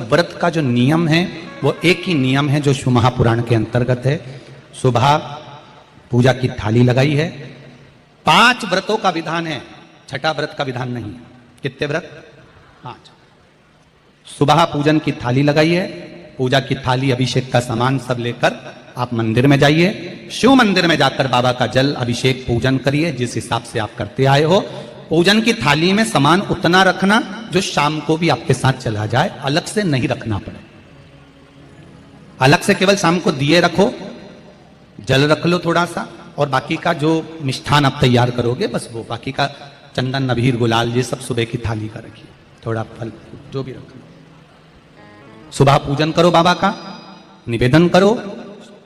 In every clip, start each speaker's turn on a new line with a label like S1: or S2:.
S1: व्रत का जो नियम है वो एक ही नियम है जो शिव महापुराण के अंतर्गत है। सुबह पूजा की थाली लगाई है। 5 व्रतों का विधान है, छठा व्रत का विधान नहीं है। कितने व्रत? 5। सुबह पूजन की थाली लगाई है। पूजा की थाली, अभिषेक का सामान सब लेकर आप मंदिर में जाइए। शिव मंदिर में जाकर बाबा का जल अभिषेक पूजन करिए जिस हिसाब से आप करते आए हो। पूजन की थाली में सामान उतना रखना जो शाम को भी आपके साथ चला जाए, अलग से नहीं रखना पड़े। अलग से केवल शाम को दिए रखो, जल रख लो थोड़ा सा, और बाकी का जो मिष्ठान आप तैयार करोगे बस वो, बाकी का चंदन अबीर गुलाल ये सब सुबह की थाली का रखिए, थोड़ा फल जो भी रख लो। सुबह पूजन करो, बाबा का निवेदन करो,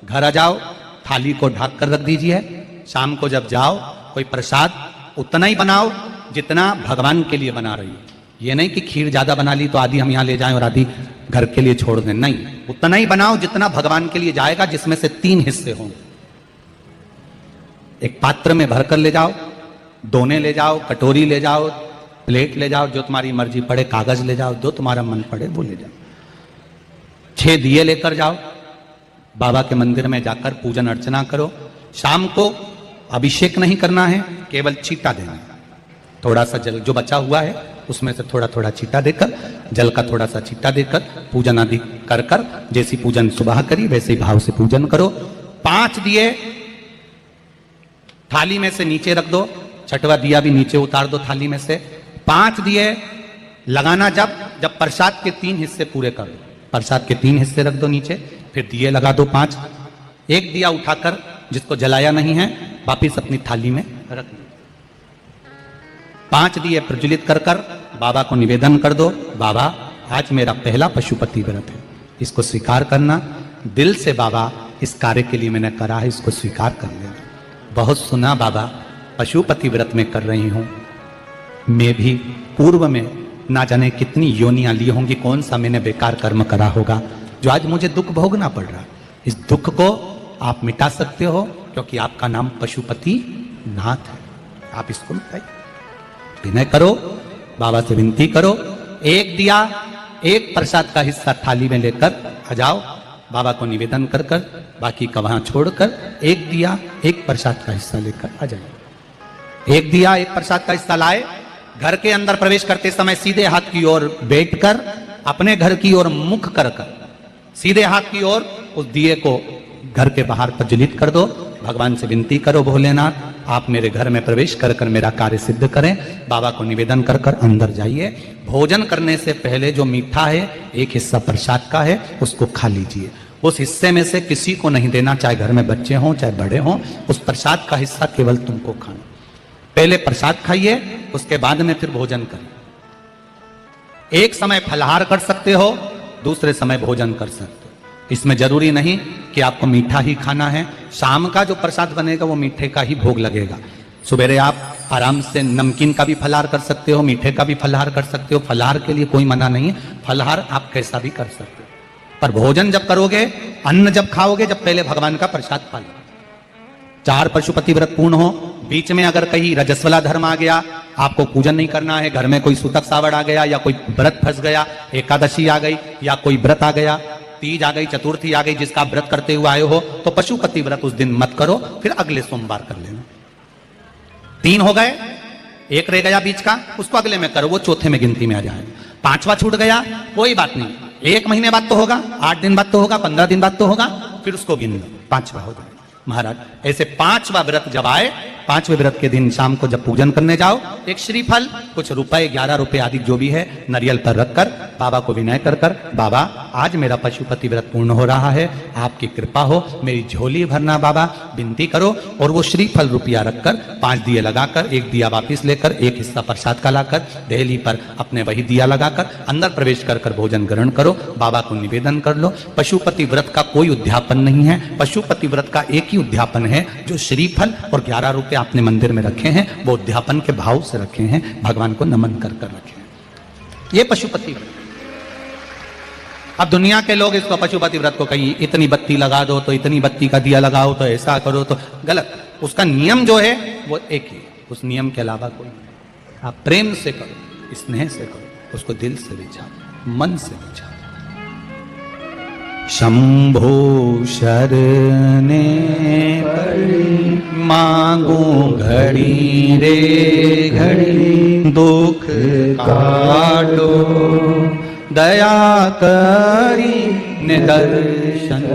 S1: घर आ जाओ, थाली को ढक कर रख दीजिए। शाम को जब जाओ कोई प्रसाद उतना ही बनाओ जितना भगवान के लिए बना रही है। ये नहीं कि खीर ज्यादा बना ली तो आधी हम यहाँ ले जाएं और आधी घर के लिए छोड़ दें, नहीं, उतना ही बनाओ जितना भगवान के लिए जाएगा, जिसमें से 3 हिस्से हों। एक पात्र में भरकर ले जाओ, दोने ले जाओ, कटोरी ले जाओ, प्लेट ले जाओ, जो तुम्हारी मर्जी पड़े, कागज ले जाओ, जो तुम्हारा मन पड़े वो ले जाओ। 6 दिए लेकर जाओ, बाबा के मंदिर में जाकर पूजन अर्चना करो। शाम को अभिषेक नहीं करना है, केवल छींटा देना है। थोड़ा सा जल जो बचा हुआ है उसमें से थोड़ा थोड़ा छींटा देकर, जल का थोड़ा सा छींटा देकर पूजन आदि कर कर, जैसी पूजन सुबह करी वैसे ही भाव से पूजन करो। 5 दिए थाली में से नीचे रख दो, 6वां दिया भी नीचे उतार दो थाली में से। 5 दिए लगाना जब प्रसाद के 3 हिस्से पूरे कर दो, प्रसाद के 3 हिस्से रख दो नीचे, फिर दिए लगा दो 5। एक दिया उठाकर जिसको जलाया नहीं है वापिस अपनी थाली में रख दो। 5 दिए प्रज्वलित कर कर बाबा को निवेदन कर दो, बाबा आज मेरा पहला पशुपति व्रत है, इसको स्वीकार करना। दिल से बाबा इस कार्य के लिए मैंने करा है, इसको स्वीकार कर लेना। बहुत सुना बाबा पशुपति व्रत में कर रही हूं, मैं भी पूर्व में ना जाने कितनी योनियां ली होंगी, कौन सा मैंने बेकार कर्म करा होगा जो आज मुझे दुख भोगना पड़ रहा है। इस दुख को आप मिटा सकते हो क्योंकि आपका नाम पशुपति नाथ है। आप इसको मिटाइए, विनय करो, बाबा से विनती करो। एक दिया, एक प्रसाद का हिस्सा थाली में लेकर आ जाओ, बाबा को निवेदन कर कर, बाकी का वहां छोड़कर एक दिया, एक प्रसाद का हिस्सा लेकर आ जाइए। एक दिया, एक प्रसाद का हिस्सा लाए, घर के अंदर प्रवेश करते समय सीधे हाथ की ओर बैठकर, अपने घर की ओर मुख कर कर सीधे हाथ की ओर उस दिए को घर के बाहर प्रज्वलित कर दो। भगवान से विनती करो, भोलेनाथ आप मेरे घर में प्रवेश कर कर मेरा कार्य सिद्ध करें। बाबा को निवेदन कर कर अंदर जाइए। भोजन करने से पहले जो मीठा है, एक हिस्सा प्रसाद का है, उसको खा लीजिए। उस हिस्से में से किसी को नहीं देना, चाहे घर में बच्चे हों चाहे बड़े हों। उस प्रसाद का हिस्सा केवल तुमको खाना। पहले प्रसाद खाइए, उसके बाद में फिर भोजन करिए। एक समय फलाहार कर सकते हो, दूसरे समय भोजन कर सकते हो। इसमें जरूरी नहीं कि आपको मीठा ही खाना है। शाम का जो प्रसाद बनेगा वो मीठे का ही भोग लगेगा। सुबेरे आप आराम से नमकीन का भी फलाहार कर सकते हो, मीठे का भी फलाहार कर सकते हो। फलाहार के लिए कोई मना नहीं है, फलाहार आप कैसा भी कर सकते हो। पर भोजन जब करोगे, अन्न जब खाओगे, जब पहले भगवान का प्रसाद खा लो। 4 पशुपति व्रत पूर्ण हो। बीच में अगर कहीं रजस्वला धर्म आ गया, आपको पूजन नहीं करना है, घर में कोई सूतक सावड़ आ गया, या कोई व्रत फंस गया, एकादशी आ गई, या कोई व्रत आ गया, तीज आ गई, चतुर्थी आ गई, जिसका व्रत करते हुए आए हो, तो पशुपति व्रत उस दिन मत करो, फिर अगले सोमवार कर लेना। 3 हो गए, एक रह गया बीच का, उसको अगले में करो, वो चौथे में गिनती में आ जाए। 5वां छूट गया, कोई बात नहीं, 1 महीने बाद तो होगा, 8 दिन बाद तो होगा, 15 दिन बाद तो होगा, फिर उसको गिन लो, 5वां हो जाए। महाराज ऐसे 5वां व्रत जब आए, 5वें व्रत के दिन शाम को जब पूजन करने जाओ, एक श्रीफल, कुछ रुपए, 11 रुपए आदि जो भी है, नारियल पर रखकर बाबा को विनय कर कर, बाबा आज मेरा पशुपति व्रत पूर्ण हो रहा है, आपकी कृपा हो, मेरी झोली भरना बाबा, विनती करो। और वो श्रीफल रुपया रखकर 5 दिए लगाकर, एक दिया वापिस लेकर, एक हिस्सा प्रसाद का लाकर देहली पर अपने वही दिया लगाकर अंदर प्रवेश कर कर भोजन ग्रहण करो। बाबा को निवेदन कर लो। पशुपति व्रत का कोई उद्यापन नहीं है, पशुपति व्रत का एक ही उद्यापन है, जो श्रीफल और 11 रुपए आपने मंदिर में रखे हैं, वो उद्यापन के भाव से रखे हैं, भगवान को नमन कर कर रखे हैं। ये पशुपति व्रत। अब दुनिया के लोग इसको पशुपति व्रत को कहीं इतनी बत्ती लगा दो, तो इतनी बत्ती का दिया लगाओ, तो ऐसा करो, तो गलत। उसका नियम जो है वो एक ही, उस नियम के अलावा कोई नहीं। आप प्रेम से करो, स्नेह से करो, उसको दिल से विचारो, मन से विचारो। शंभो शरणे पड़ी, मांगू घड़ी रे घड़ी, दुख काटो दया करी निदर्शन।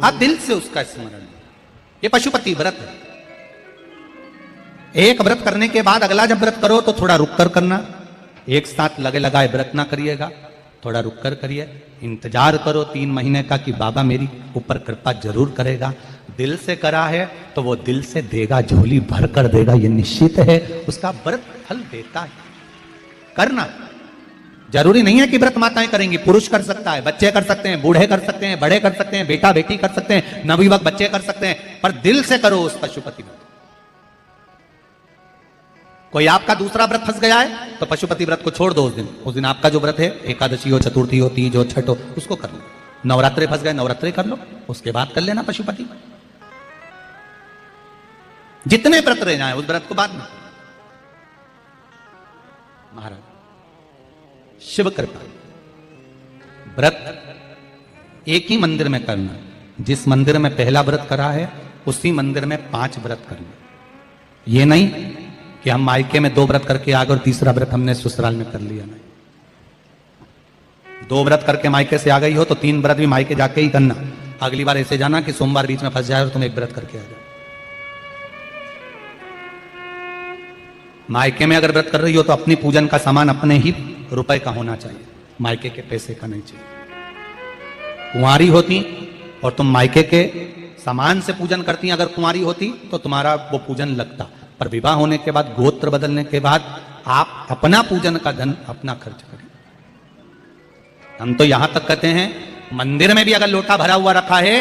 S1: आप दिल से उसका स्मरण, ये पशुपति व्रत है। एक व्रत करने के बाद अगला जब व्रत करो तो थोड़ा रुक कर करना, एक साथ लगे लगाए व्रत ना करिएगा, थोड़ा रुक कर करिए, इंतजार करो 3 महीने का कि बाबा मेरी ऊपर कृपा जरूर करेगा। दिल से करा है तो वो दिल से देगा, झोली भर कर देगा, ये निश्चित है, उसका व्रत फल देता है। करना जरूरी नहीं है कि व्रत माताएं करेंगी, पुरुष कर सकता है, बच्चे कर सकते हैं, बूढ़े कर सकते हैं, बड़े कर सकते हैं, बेटा बेटी कर सकते हैं, नवयुवक बच्चे कर सकते हैं, पर दिल से करो उस पशुपति व्रत। कोई आपका दूसरा व्रत फंस गया है तो पशुपति व्रत को छोड़ दो। उस दिन आपका जो व्रत है, एकादशी हो, चतुर्थी हो, तीज हो, छठ हो, उसको कर लो। नवरात्रे फंस गए, नवरात्रे कर लो, उसके बाद कर लेना पशुपति। जितने व्रत रह जाए उस व्रत को बाद में। महाराज शिव कृपा, व्रत एक ही मंदिर में करना। जिस मंदिर में पहला व्रत करा है उसी मंदिर में 5 व्रत करना। ये नहीं कि हम मायके में 2 व्रत करके आ गए और तीसरा व्रत हमने ससुराल में कर लिया। नहीं, 2 व्रत करके मायके से आ गई हो तो 3 व्रत भी मायके जाके ही करना। अगली बार ऐसे जाना कि सोमवार बीच में फंस जाए और तुम 1 व्रत करके आ जाओ। मायके में अगर व्रत कर रही हो तो अपनी पूजन का सामान अपने ही रुपए का होना चाहिए, मायके के पैसे का नहीं चाहिए। कुंवारी होती और तुम मायके के सामान से पूजन करती, अगर कुंवारी होती तो तुम्हारा वो पूजन लगता, पर विवाह होने के बाद, गोत्र बदलने के बाद आप अपना पूजन का धन अपना खर्च करें। हम तो यहां तक कहते हैं मंदिर में भी अगर लोटा भरा हुआ रखा है,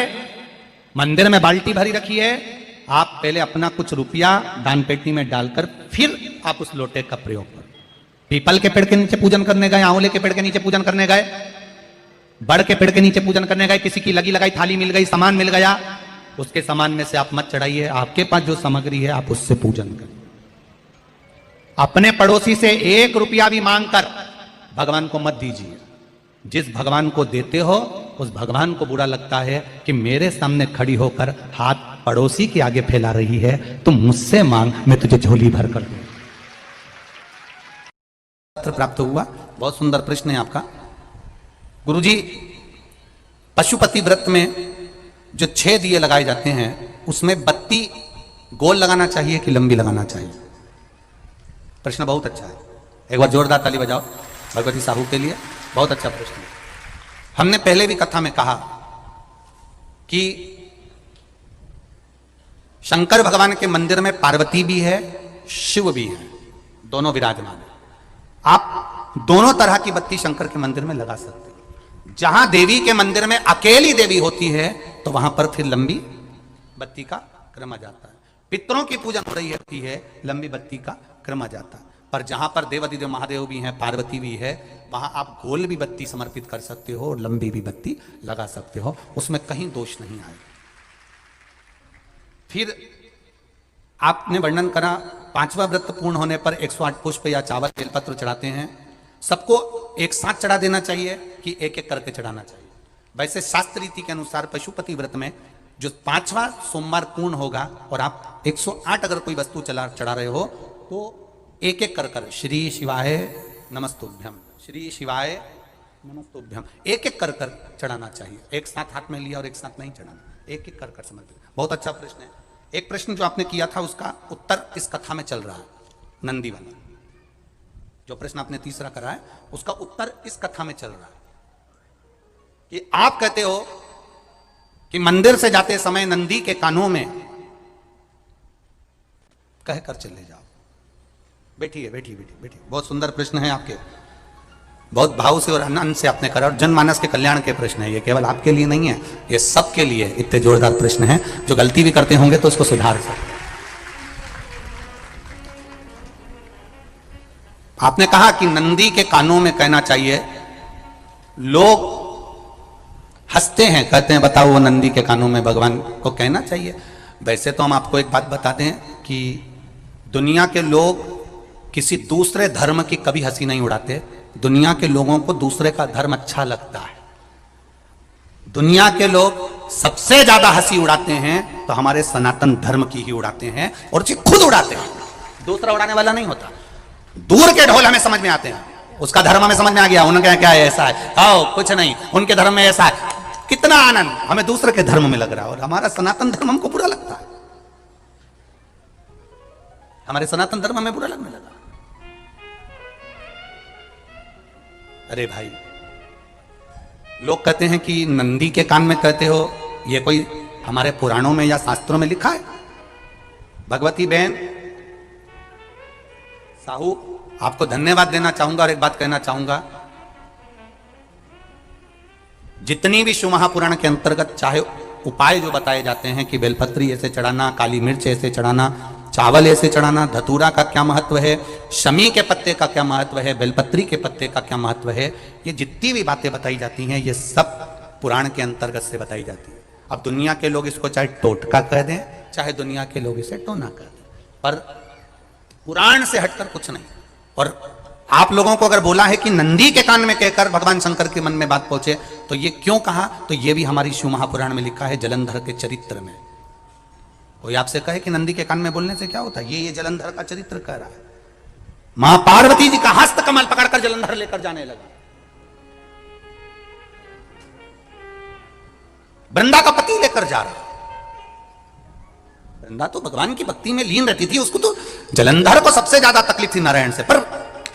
S1: मंदिर में बाल्टी भरी रखी है, आप पहले अपना कुछ रुपया दान पेटी में डालकर फिर आप उस लोटे का प्रयोग करें। पीपल के पेड़ के नीचे पूजन करने गए, आंवले के पेड़ के नीचे पूजन करने गए, बड़ के पेड़ के नीचे पूजन करने गए, किसी की लगी लगाई थाली मिल गई, सामान मिल गया, उसके सामान में से आप मत चढ़ाइए। आपके पास जो सामग्री है आप उससे पूजन करें। अपने पड़ोसी से 1 रुपया भी मांगकर भगवान को मत दीजिए। जिस भगवान को देते हो उस भगवान को बुरा लगता है कि मेरे सामने खड़ी होकर हाथ पड़ोसी के आगे फैला रही है, तुम मुझसे मांग, मैं तुझे झोली भर कर दूं। पत्र प्राप्त हुआ, बहुत सुंदर प्रश्न है आपका। गुरुजी, पशुपति व्रत में जो 6 दिए लगाए जाते हैं उसमें बत्ती गोल लगाना चाहिए कि लंबी लगाना चाहिए? प्रश्न बहुत अच्छा है, एक बार जोरदार ताली बजाओ भगवती साहू के लिए, बहुत अच्छा प्रश्न है। हमने पहले भी कथा में कहा कि शंकर भगवान के मंदिर में पार्वती भी है, शिव भी है, दोनों विराजमान है। आप दोनों तरह की बत्ती शंकर के मंदिर में लगा सकते हैं। जहां देवी के मंदिर में अकेली देवी होती है तो वहां पर फिर लंबी बत्ती का क्रम आ जाता है। पितरों की पूजन हो रही होती है, लंबी बत्ती का क्रम आ जाता है। पर जहां पर देवादिदेव महादेव भी हैं, पार्वती भी है, वहां आप गोल भी बत्ती समर्पित कर सकते हो और लंबी भी बत्ती लगा सकते हो, उसमें कहीं दोष नहीं आएगा। फिर आपने वर्णन करा 5वां व्रत पूर्ण होने पर 108 पुष्प या चावल बेलपत्र चढ़ाते हैं। सबको एक साथ चढ़ा देना चाहिए कि एक एक करके चढ़ाना चाहिए? वैसे शास्त्र रीति के अनुसार पशुपति व्रत में जो 5वां सोमवार पूर्ण होगा और आप 108 अगर कोई वस्तु चढ़ा रहे हो तो एक एक कर श्री शिवाय नमस्तुभ्यम, श्री शिवाय नमस्तुभ्यम, एक एक कर चढ़ाना चाहिए। एक साथ हाथ में लिया और एक साथ नहीं चढ़ाना, एक एक कर समर्पित। बहुत अच्छा प्रश्न है। एक प्रश्न जो आपने किया था उसका उत्तर इस कथा में चल रहा है, नंदी वाला जो प्रश्न आपने तीसरा करा है उसका उत्तर इस कथा में चल रहा है कि आप कहते हो कि मंदिर से जाते समय नंदी के कानों में कहकर चले जाओ। बैठिए बैठिए बैठिए बैठिए। बहुत सुंदर प्रश्न है आपके, बहुत भाव से और आनंद से आपने करा और जनमानस के कल्याण के प्रश्न है। ये केवल आपके लिए नहीं है, ये सबके लिए इतने जोरदार प्रश्न है। जो गलती भी करते होंगे तो उसको सुधार सकते। आपने कहा कि नंदी के कानों में कहना चाहिए। लोग हंसते हैं, कहते हैं बताओ वो नंदी के कानों में भगवान को कहना चाहिए। वैसे तो हम आपको एक बात बताते हैं कि दुनिया के लोग किसी दूसरे धर्म की कभी हंसी नहीं उड़ाते। दुनिया के लोगों को दूसरे का धर्म अच्छा लगता है। दुनिया के लोग सबसे ज्यादा हंसी उड़ाते हैं तो हमारे सनातन धर्म की ही उड़ाते हैं, और उसे खुद उड़ाते हैं, दूसरा उड़ाने वाला नहीं होता। दूर के ढोल हमें समझ में आते हैं, उसका धर्म हमें समझ में आ गया, उनका क्या है, ऐसा है, आओ कुछ नहीं, उनके धर्म में ऐसा है, कितना आनंद हमें दूसरे के धर्म में लग रहा है, और हमारा सनातन धर्म हमको बुरा लगता है, हमारे सनातन धर्म हमें बुरा लगने लगा। अरे भाई, लोग कहते हैं कि नंदी के कान में कहते हो, ये कोई हमारे पुराणों में या शास्त्रों में लिखा है? भगवती बहन साहू, आपको धन्यवाद देना चाहूंगा और एक बात कहना चाहूंगा, जितनी भी शिव महापुराण के अंतर्गत चाहे उपाय जो बताए जाते हैं कि बेलपत्री ऐसे चढ़ाना, काली मिर्च ऐसे चढ़ाना, चावल ऐसे चढ़ाना, धतूरा का क्या महत्व है, शमी के पत्ते का क्या महत्व है, बेलपत्री के पत्ते का क्या महत्व है, ये जितनी भी बातें बताई जाती हैं ये सब पुराण के अंतर्गत से बताई जाती है। अब दुनिया के लोग इसको चाहे टोटका कह दें, चाहे दुनिया के लोग इसे टोना कह दें, पर पुराण से हटकर कुछ नहीं। और आप लोगों को अगर बोला है कि नंदी के कान में कहकर भगवान शंकर के मन में बात पहुंचे, तो ये क्यों कहा, तो ये भी हमारी शिव महापुराण में लिखा है, जलंधर के चरित्र में। कोई आपसे कहे कि नंदी के कान में बोलने से क्या होता है, ये जलंधर का चरित्र कह रहा है। मां पार्वती जी का हस्त कमल पकड़कर जलंधर लेकर जाने लगा, वृंदा का पति लेकर जा रहा। वृंदा तो भगवान की भक्ति में लीन रहती थी, उसको तो जलंधर को सबसे ज्यादा तकलीफ थी नारायण से, पर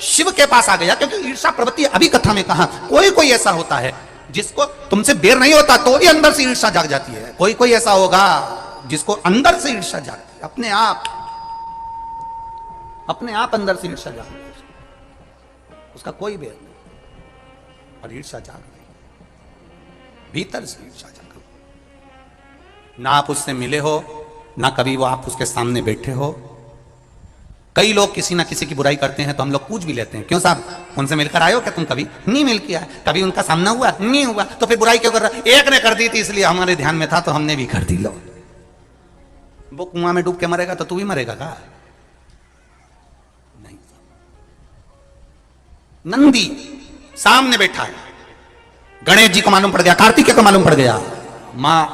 S1: शिव के पास आ गया, क्योंकि ईर्षा प्रवृत्ति, अभी कथा में कहा, कोई कोई ऐसा होता है जिसको तुमसे बेर नहीं होता तो भी अंदर से ईर्षा जाग जाती है, कोई कोई ऐसा होगा जिसको अंदर से ईर्षा जागती है, अपने आप अंदर से ईर्षा जागती है, उसका कोई बेर नहीं, और ईर्षा जाग रही, भीतर से ईर्षा जाग रही। ना आप उससे मिले हो, ना कभी वो आप उसके सामने बैठे हो। कई लोग किसी ना किसी की बुराई करते हैं तो हम लोग पूछ भी लेते हैं, क्यों साहब उनसे मिलकर आए हो क्या तुम? कभी नहीं मिल किया है, कभी उनका सामना हुआ नहीं हुआ, तो फिर बुराई क्यों कर रहा? एक ने कर दी थी इसलिए हमारे ध्यान में था तो हमने भी कर दी। लो, वो कुआं में डूब के मरेगा तो तू भी मरेगा का? नहीं। नंदी सामने बैठा है, गणेश जी को मालूम पड़ गया, कार्तिकेय को मालूम पड़ गया, मां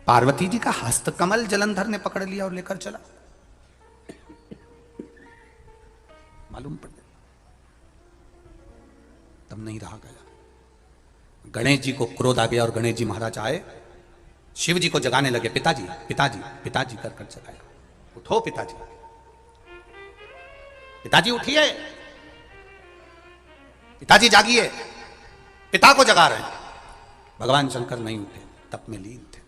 S1: पार्वती जी का हस्त कमल जलंधर ने पकड़ लिया और लेकर चला, मालूम पड़ गया, तब नहीं रहा गया। गणेश जी को क्रोध आ गया और गणेश जी महाराज आए, शिव जी को जगाने लगे, पिताजी पिताजी पिताजी कर कर जगाया, उठो पिताजी, पिताजी उठिए, पिताजी जागिए, पिता को जगा रहे हैं। भगवान शंकर नहीं उठे, तप में लीन थे।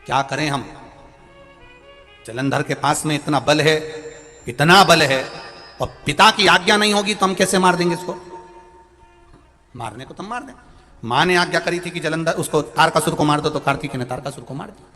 S1: क्या करें हम, जलंधर के पास में इतना बल है, इतना बल है, और पिता की आज्ञा नहीं होगी तो हम कैसे मार देंगे इसको? मारने को तो मार दें। मां ने आज्ञा करी थी कि जलंधर उसको तारकासुर को मार दो, तो कार्तिकेय ने तारकासुर को मार दिया।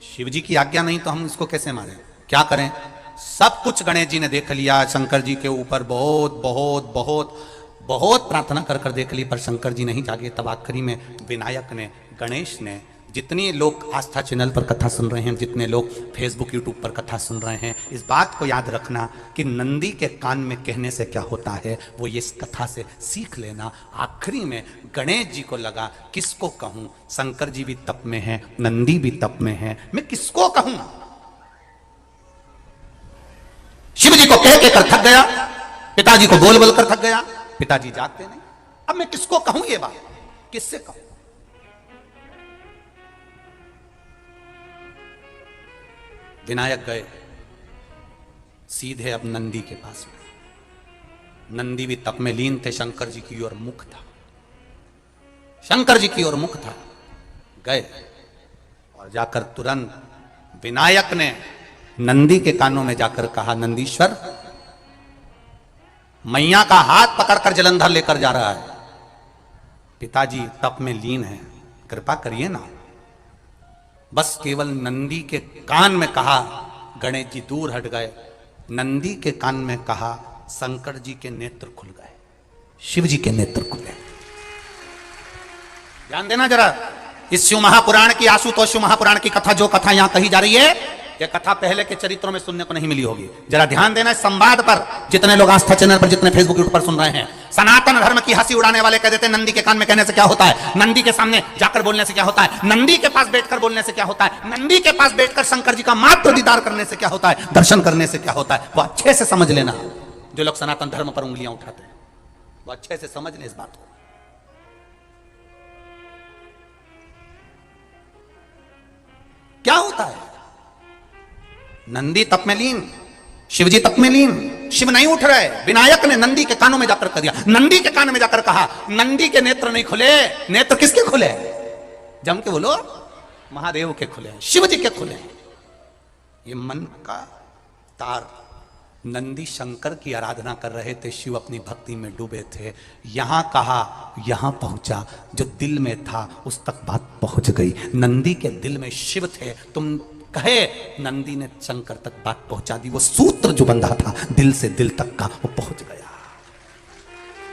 S1: शिव जी की आज्ञा नहीं तो हम इसको कैसे मारें? क्या करें? सब कुछ गणेश जी ने देख लिया, शंकर जी के ऊपर बहुत बहुत बहुत बहुत प्रार्थना कर कर देख ली, पर शंकर जी नहीं जागे। तब आखिरी में विनायक ने, गणेश ने, जितने लोग आस्था चैनल पर कथा सुन रहे हैं, जितने लोग फेसबुक यूट्यूब पर कथा सुन रहे हैं, इस बात को याद रखना कि नंदी के कान में कहने से क्या होता है, वो ये इस कथा से सीख लेना। आखिरी में गणेश जी को लगा, किसको कहूं, शंकर जी भी तप में हैं, नंदी भी तप में है, मैं किसको कहूं? शिव जी को कह के कर थक गया, पिताजी को बोल बोल कर थक गया, पिताजी जागते नहीं। अब मैं किसको कहूं ये बात, किससे कहूं? विनायक गए सीधे अब नंदी के पास में। नंदी भी तप में लीन थे, शंकर जी की ओर मुख था, शंकर जी की ओर मुख था। गए और जाकर तुरंत विनायक ने नंदी के कानों में जाकर कहा, नंदीश्वर, मैया का हाथ पकड़कर जलंधर लेकर जा रहा है, पिताजी तप में लीन है, कृपा करिए ना। बस केवल नंदी के कान में कहा, गणेश जी दूर हट गए। नंदी के कान में कहा, शंकर जी के नेत्र खुल गए, शिव जी के नेत्र खुले। ध्यान देना जरा, इस शिव महापुराण की, आशुतोष शिव महापुराण की कथा, जो कथा यहां कही जा रही है, यह कथा पहले के चरित्रों में सुनने को नहीं मिली होगी। जरा ध्यान देना इस संवाद पर, जितने लोग आस्था चैनल पर, जितने फेसबुक यूट्यूब पर सुन रहे हैं, सनातन धर्म की हंसी उड़ाने वाले कह देते हैं नंदी के कान में कहने से क्या होता है, नंदी के सामने जाकर बोलने से क्या होता है, नंदी के पास बैठकर बोलने से क्या होता है, नंदी के पास बैठकर शंकर जी का मात्र दीदार करने से क्या होता है, दर्शन करने से क्या होता है। वो अच्छे से समझ लेना, जो लोग सनातन धर्म पर उंगलियां उठाते हैं वो अच्छे से समझ ले इस बात को। क्या होता है, नंदी तप में लीन, शिवजी तप में लीन, शिव नहीं उठ रहे, विनायक ने नंदी के कानों में जाकर कह दिया, नंदी के कान में जाकर कहा, नंदी के नेत्र नहीं खुले, नेत्र किसके खुले, जम के बोलो, महादेव के खुले, शिव जी के खुले। ये मन का तार, नंदी शंकर की आराधना कर रहे थे, शिव अपनी भक्ति में डूबे थे। यहां कहा, यहां पहुंचा, जो दिल में था उस तक बात पहुंच गई। नंदी के दिल में शिव थे, तुम कहे, नंदी ने शंकर तक बात पहुंचा दी। वो सूत्र जो बंधा था दिल से दिल तक का, वो पहुंच गया।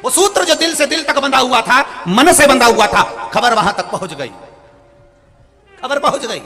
S1: वो सूत्र जो दिल से दिल तक बंधा हुआ था, मन से बंधा हुआ था, खबर वहां तक पहुंच गई, खबर पहुंच गई।